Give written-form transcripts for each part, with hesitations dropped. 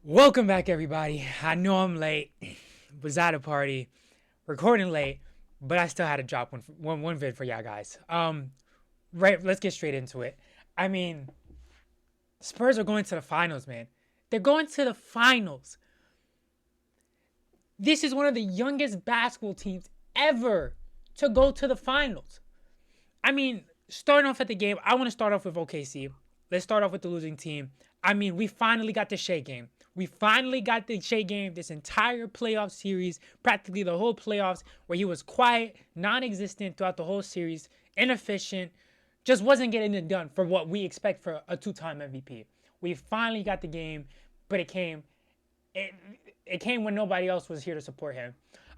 Welcome back, everybody. I know I'm late. Was at a party, recording late, but I still had to drop one vid for y'all guys. Right. Let's get straight into it. I mean, Spurs are going to the finals, man. They're going to the finals. This is one of the youngest basketball teams ever to go to the finals. I mean, starting off at the game, I want to start off with OKC. Let's start off with the losing team. I mean, we finally got the Shea game. We finally got the Shea game this entire playoff series, practically the whole playoffs, where he was quiet, non-existent throughout the whole series, inefficient, just wasn't getting it done for what we expect for a two-time MVP. We finally got the game, but it, it came when nobody else was here to support him.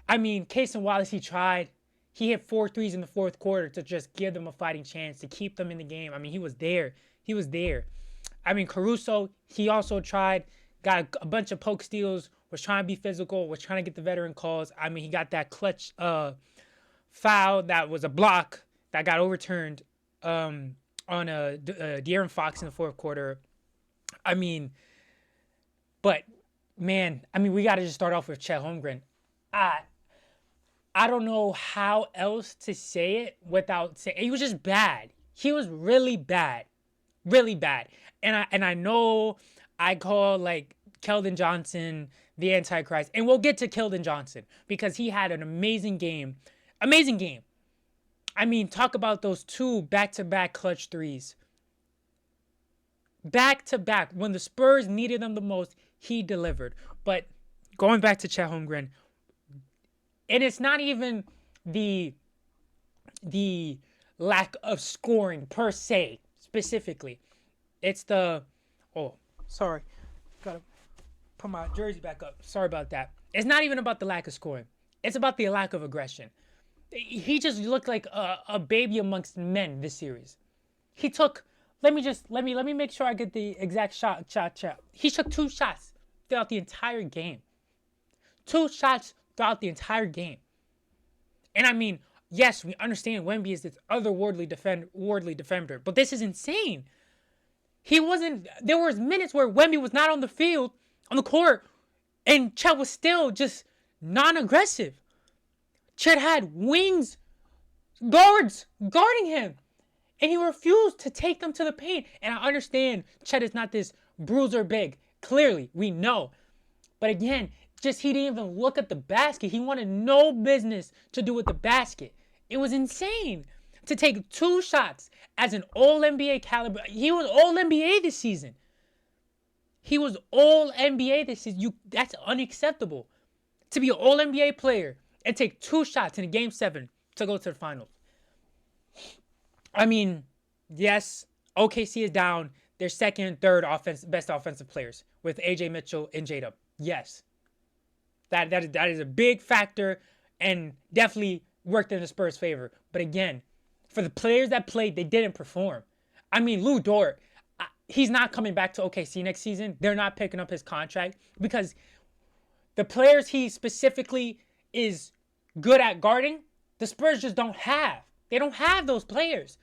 I mean, Case and Wallace, he tried. He hit 4 threes in the fourth quarter to just give them a fighting chance, to keep them in the game. I mean, he was there. He was there. I mean, Caruso, he also tried, got a bunch of poke steals, was trying to be physical, was trying to get the veteran calls. I mean, he got that clutch foul that was a block that got overturned on De'Aaron Fox in the fourth quarter. I mean, but man, I mean, we got to just start off with Chet Holmgren. I I don't know how else to say it without saying he was just bad. He was really bad, really bad. And I know I call like Keldon Johnson the Antichrist, and we'll get to Keldon Johnson because he had an amazing game. I mean, talk about those two back-to-back clutch threes, back to back. When the Spurs needed them the most, he delivered. But going back to Chet Holmgren, and it's not even the the lack of scoring per se specifically. It's the oh sorry, gotta put my jersey back up. Sorry about that. It's not even about the lack of scoring. It's about the lack of aggression. He just looked like a baby amongst men this series. He took. Let me make sure I get the exact shot. He took 2 shots throughout the entire game. 2 shots throughout the entire game. And I mean, yes, we understand Wemby is this otherworldly defender, but this is insane. He wasn't. There was minutes where Wemby was not on the field, on the court, and Chet was still just non-aggressive. Chet had wings, guards guarding him, and he refused to take them to the paint. And I understand Chet is not this bruiser big. Clearly, we know. But again, just he didn't even look at the basket. He wanted no business to do with the basket. It was insane to take 2 shots as an All-NBA caliber. He was All-NBA this season. He was All-NBA this season. That's unacceptable. To be an All-NBA player and take 2 shots in a Game 7 to go to the finals. I mean, yes, OKC is down their second and third best offensive players with AJ Mitchell and J-Dub. Yes. That is a big factor and definitely worked in the Spurs' favor. But again, for the players that played, they didn't perform. I mean, Lou Dort, he's not coming back to OKC next season. They're not picking up his contract because the players he specifically is good at guarding, the Spurs just don't have. They don't have those players.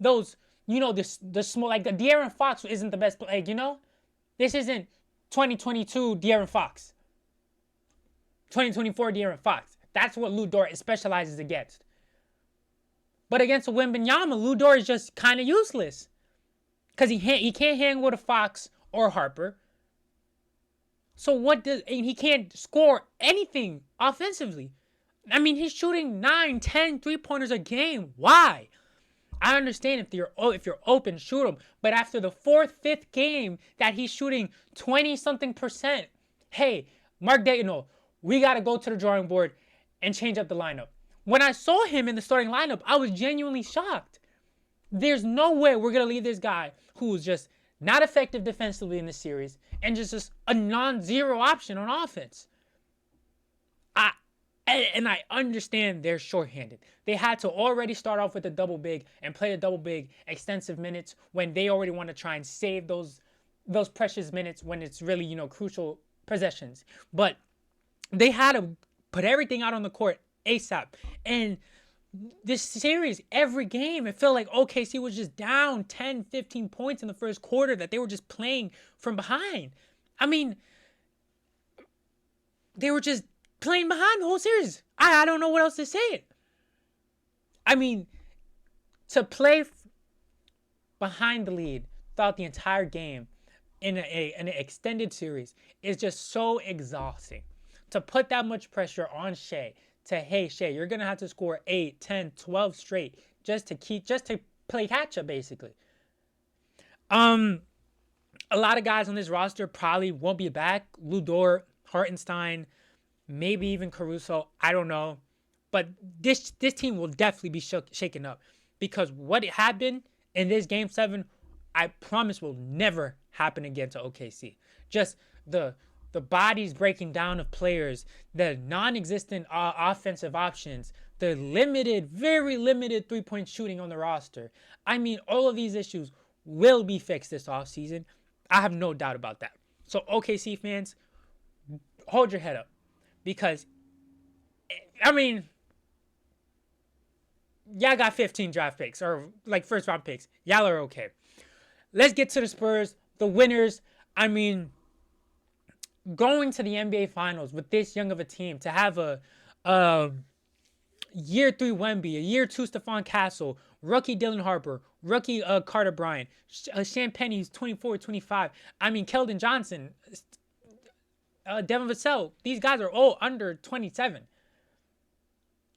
Those, the small, like the De'Aaron Fox isn't the best player, This isn't 2022 De'Aaron Fox. 2024 De'Aaron Fox. That's what Lou Dort specializes against. But against a Wembanyama, Lou Dort is just kind of useless. Because he can't hang with a Fox or Harper. So he can't score anything offensively. I mean, he's shooting 9, 10 3-pointers a game. Why? I understand if you're open, shoot him. But after the 4th, 5th game that he's shooting 20-something%, hey, Mark Dayton, we got to go to the drawing board and change up the lineup. When I saw him in the starting lineup, I was genuinely shocked. There's no way we're going to leave this guy who's just not effective defensively in this series and just a non-zero option on offense. I understand they're shorthanded. They had to already start off with a double big and play a double big extensive minutes when they already want to try and save those precious minutes when it's really, crucial possessions. But they had to put everything out on the court ASAP. And this series, every game, it felt like OKC was just down 10, 15 points in the first quarter that they were just playing from behind. I mean, they were just playing behind the whole series. I don't know what else to say. I mean, to play behind the lead throughout the entire game in an extended series is just so exhausting. To put that much pressure on Shea, to, hey, Shea, you're going to have to score 8, 10, 12 straight just to play catch up, basically. A lot of guys on this roster probably won't be back. Ludor, Hartenstein, maybe even Caruso. I don't know. But this team will definitely be shaken up, because what happened in this Game 7, I promise will never happen again to OKC. Just the bodies breaking down of players, the non-existent offensive options, the very limited three-point shooting on the roster. I mean, all of these issues will be fixed this offseason. I have no doubt about that. So OKC fans, hold your head up, because, I mean, y'all got 15 draft picks, or like first round picks. Y'all are okay. Let's get to the Spurs, the winners. I mean, going to the NBA Finals with this young of a team, to have a year 3 Wemby, a year 2 Stephon Castle, rookie Dylan Harper, rookie Carter Bryant, Champagnie, who's 24, 25. I mean, Keldon Johnson, Devin Vassell. These guys are all under 27.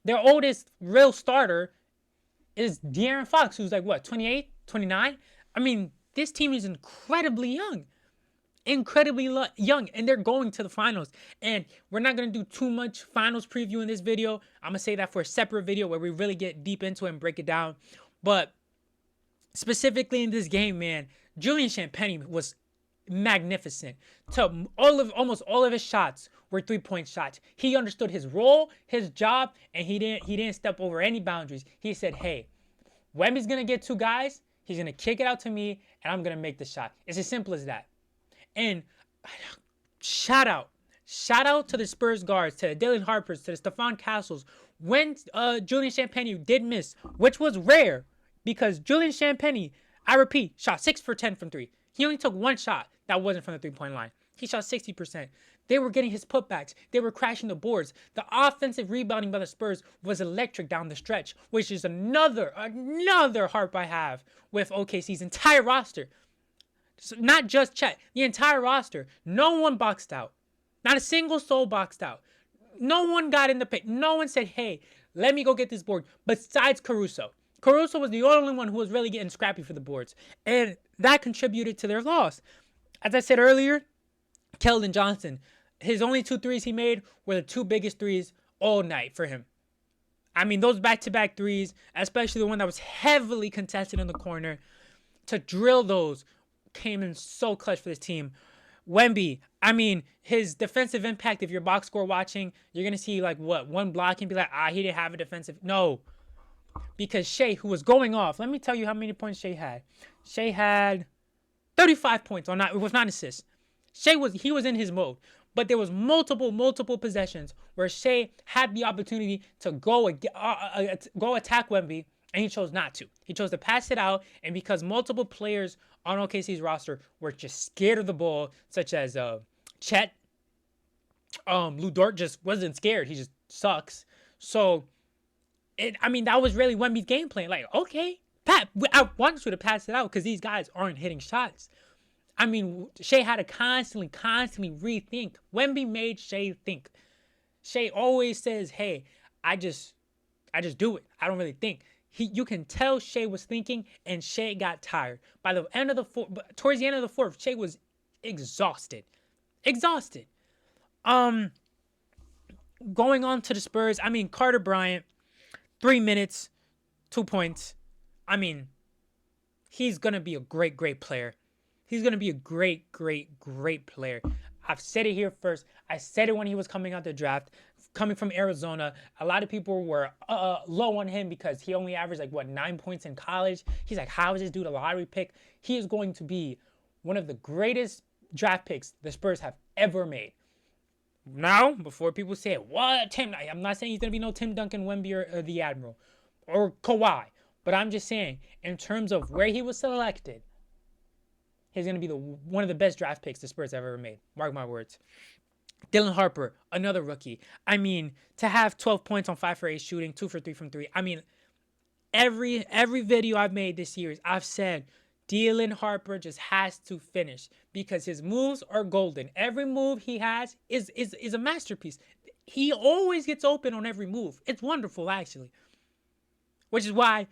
Their oldest real starter is De'Aaron Fox, who's like, what, 28, 29? I mean, this team is incredibly young. And they're going to the finals. And we're not going to do too much finals preview in this video. I'm going to say that for a separate video where we really get deep into it and break it down. But specifically in this game, man, Julian Champagnie was magnificent. Almost all of his shots were 3-point shots. He understood his role, his job, and he didn't step over any boundaries. He said, hey, Wemby's going to get 2 guys. He's going to kick it out to me, and I'm going to make the shot. It's as simple as that. And shout out to the Spurs guards, to the Dylan Harpers, to the Stephon Castles. When Julian Champagnie did miss, which was rare, because Julian Champagnie, I repeat, shot 6 for 10 from 3. He only took 1 shot that wasn't from the 3-point line. He shot 60%. They were getting his putbacks. They were crashing the boards. The offensive rebounding by the Spurs was electric down the stretch, which is another harp I have with OKC's entire roster. So not just Chet, the entire roster. No one boxed out. Not a single soul boxed out. No one got in the paint. No one said, hey, let me go get this board, besides Caruso. Caruso was the only one who was really getting scrappy for the boards, and that contributed to their loss. As I said earlier, Keldon Johnson, his only 2 threes he made were the 2 biggest threes all night for him. I mean, those back-to-back threes, especially the one that was heavily contested in the corner, to drill those came in so clutch for this team. Wemby, I mean, his defensive impact, if you're box score watching, you're going to see, like, what, 1 block and be like, he didn't have a defensive. No. Because Shea, who was going off, let me tell you how many points Shea had. Shea had 35 points on that. It was not assists. He was in his mode. But there was multiple possessions where Shea had the opportunity to go attack Wemby, and he chose not to. He chose to pass it out, and because multiple players on OKC's roster were just scared of the ball, such as Chet, Lou Dort just wasn't scared. He just sucks. So, that was really Wemby's game plan. Like, okay, Pat, I want you to pass it out because these guys aren't hitting shots. I mean, Shea had to constantly rethink. Wemby made Shea think. Shea always says, hey, I just do it. I don't really think. You can tell Shea was thinking, and Shea got tired. By the end of the fourth, towards the end of the fourth, Shea was exhausted. Going on to the Spurs, Carter Bryant, 3 minutes, 2 points. He's going to be a great player. He's going to be a great player. I've said it here first. I said it when he was coming out the draft. Coming from Arizona, a lot of people were low on him because he only averaged 9 points in college. He's like, how is this dude a lottery pick? He is going to be one of the greatest draft picks the Spurs have ever made. Now, before people say, what, Tim? I'm not saying he's going to be no Tim Duncan, Wemby, or the Admiral, or Kawhi. But I'm just saying, in terms of where he was selected, he's going to be one of the best draft picks the Spurs have ever made. Mark my words. Dylan Harper, another rookie. I mean, to have 12 points on 5 for 8 shooting, 2 for 3 from 3. I mean, every video I've made this series, I've said Dylan Harper just has to finish because his moves are golden. Every move he has is a masterpiece. He always gets open on every move. It's wonderful, actually. Which is why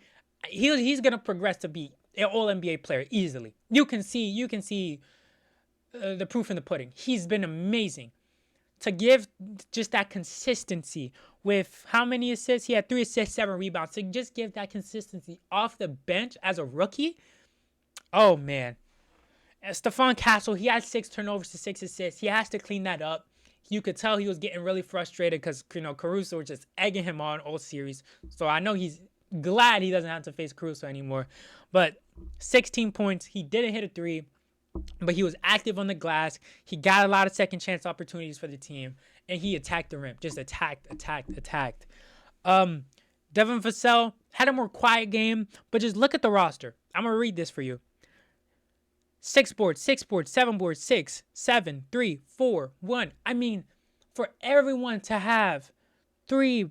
he's gonna progress to be an All NBA player easily. You can see the proof in the pudding. He's been amazing. To give just that consistency with how many assists? He had 3 assists, 7 rebounds. To just give that consistency off the bench as a rookie, oh man. Stephon Castle, he had 6 turnovers to 6 assists. He has to clean that up. You could tell he was getting really frustrated because, Caruso was just egging him on all series. So I know he's glad he doesn't have to face Caruso anymore. But 16 points. He didn't hit a 3. But he was active on the glass. He got a lot of second chance opportunities for the team. And he attacked the rim. Just attacked. Devin Vassell had a more quiet game. But just look at the roster. I'm going to read this for you. 6 boards, 7 boards, 6, 7, 3, 4, 1. I mean, for everyone to have 3,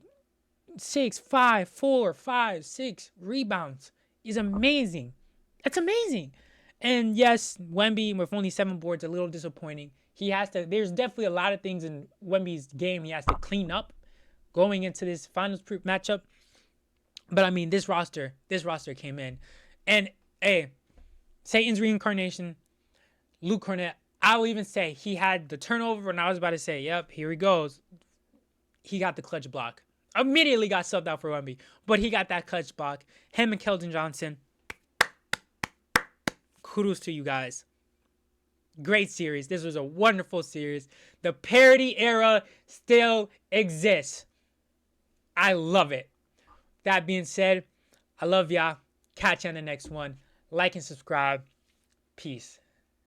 6, 5, 4, 5, 6 rebounds is amazing. It's amazing. And yes, Wemby with only 7 boards, a little disappointing. There's definitely a lot of things in Wemby's game he has to clean up going into this finals matchup. But I mean, this roster came in. And hey, Satan's reincarnation, Luke Cornett, I will even say he had the turnover, and I was about to say, yep, here he goes. He got the clutch block. Immediately got subbed out for Wemby, but he got that clutch block. Him and Keldon Johnson. Kudos to you guys. Great series. This was a wonderful series. The parody era still exists. I love it. That being said, I love y'all. Catch you on the next one. Like and subscribe. Peace.